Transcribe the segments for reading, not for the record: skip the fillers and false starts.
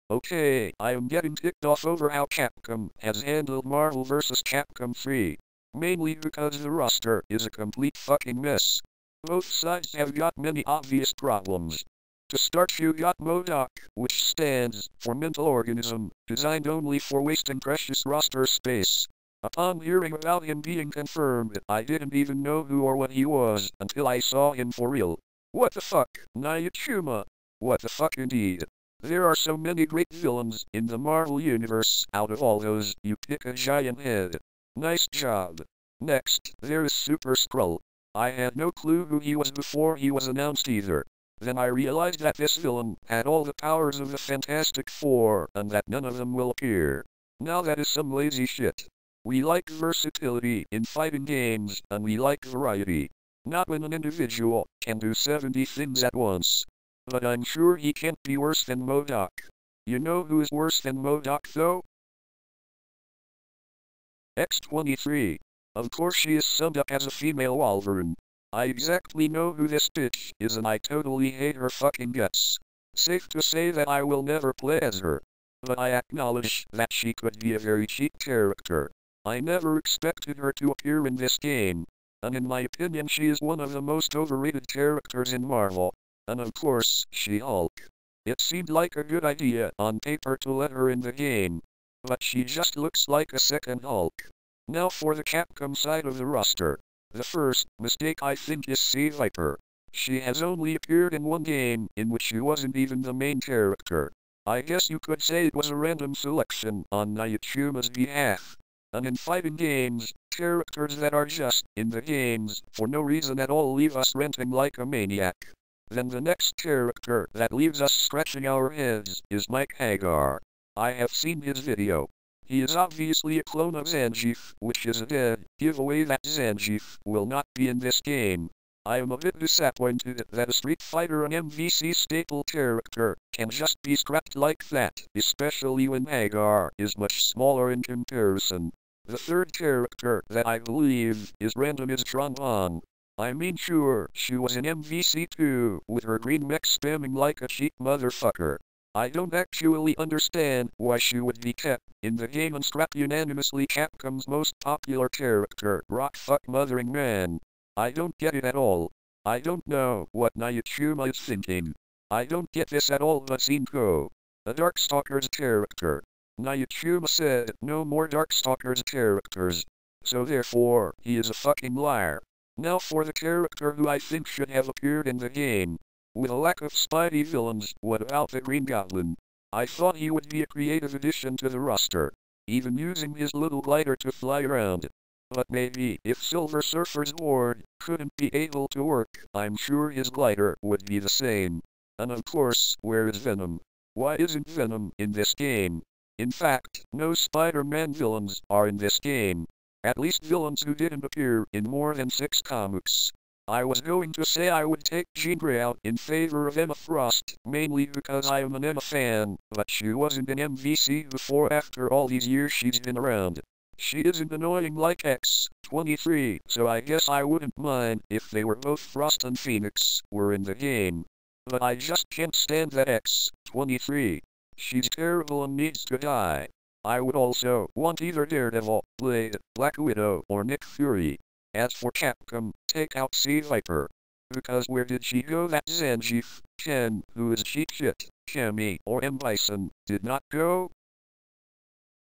Okay, I am getting ticked off over how Capcom has handled Marvel vs. Capcom 3. Mainly because the roster is a complete fucking mess. Both sides have got many obvious problems. To start, you got MODOK, which stands for Mental Organism, designed only for wasting precious roster space. Upon hearing about him being confirmed, I didn't even know who or what he was until I saw him for real. What the fuck, Nayachuma? What the fuck indeed. There are so many great villains in the Marvel Universe. Out of all those, you pick a giant head. Nice job. Next, there is Super Skrull. I had no clue who he was before he was announced either. Then I realized that this villain had all the powers of the Fantastic Four and that none of them will appear. Now that is some lazy shit. We like versatility in fighting games and we like variety. Not when an individual can do 70 things at once. But I'm sure he can't be worse than MODOK. You know who is worse than MODOK though? X-23. Of course she is summed up as a female Wolverine. I exactly know who this bitch is and I totally hate her fucking guts. Safe to say that I will never play as her. But I acknowledge that she could be a very cheap character. I never expected her to appear in this game. And in my opinion she is one of the most overrated characters in Marvel. And of course, She-Hulk. It seemed like a good idea on paper to let her in the game. But she just looks like a second Hulk. Now for the Capcom side of the roster. The first mistake I think is Sea Viper. She has only appeared in one game in which she wasn't even the main character. I guess you could say it was a random selection on Nayatsuma's behalf. And in fighting games, characters that are just in the games for no reason at all leave us ranting like a maniac. Then the next character that leaves us scratching our heads is Mike Hagar. I have seen his video. He is obviously a clone of Zangief, which is a dead giveaway that Zangief will not be in this game. I am a bit disappointed that a Street Fighter and MVC staple character can just be scrapped like that, especially when Hagar is much smaller in comparison. The third character that I believe is random is Tron. I mean sure, she was in MVC2 with her green mech spamming like a cheap motherfucker. I don't actually understand why she would be kept in the game and scrapped unanimously Capcom's most popular character, Rockfuck Mothering Man. I don't get it at all. I don't know what Nayachuma is thinking. I don't get this at all but Zinko, a Darkstalkers character. Nayachuma said no more Darkstalkers characters. So therefore, he is a fucking liar. Now for the character who I think should have appeared in the game. With a lack of Spidey villains, what about the Green Goblin? I thought he would be a creative addition to the roster, even using his little glider to fly around. But maybe if Silver Surfer's board couldn't be able to work, I'm sure his glider would be the same. And of course, where is Venom? Why isn't Venom in this game? In fact, no Spider-Man villains are in this game. At least villains who didn't appear in more than 6 comics. I was going to say I would take Jean Grey out in favor of Emma Frost, mainly because I am an Emma fan, but she wasn't in MVC before after all these years she's been around. She isn't annoying like X-23, so I guess I wouldn't mind if they were both Frost and Phoenix were in the game. But I just can't stand that X-23. She's terrible and needs to die. I would also want either Daredevil, Blade, Black Widow, or Nick Fury. As for Capcom, take out Sea Viper. Because where did she go that Zangief, Ken, who is cheap shit, Cammy, or M. Bison, did not go?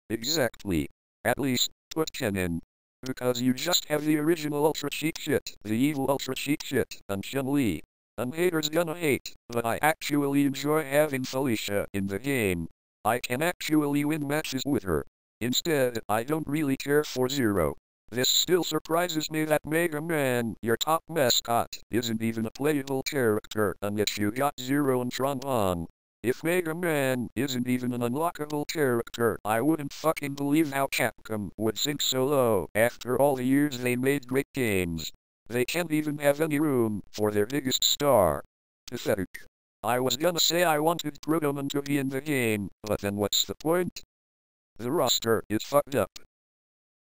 Exactly. At least, put Ken in. Because you just have the original ultra cheap shit, the evil ultra cheap shit, and Chun-Li. And haters gonna hate, but I actually enjoy having Felicia in the game. I can actually win matches with her. Instead, I don't really care for Zero. This still surprises me that Mega Man, your top mascot, isn't even a playable character, and yet you got Zero and Tron on. If Mega Man isn't even an unlockable character, I wouldn't fucking believe how Capcom would sink so low after all the years they made great games. They can't even have any room for their biggest star. Pathetic. I was gonna say I wanted Protoman to be in the game, but then what's the point? The roster is fucked up.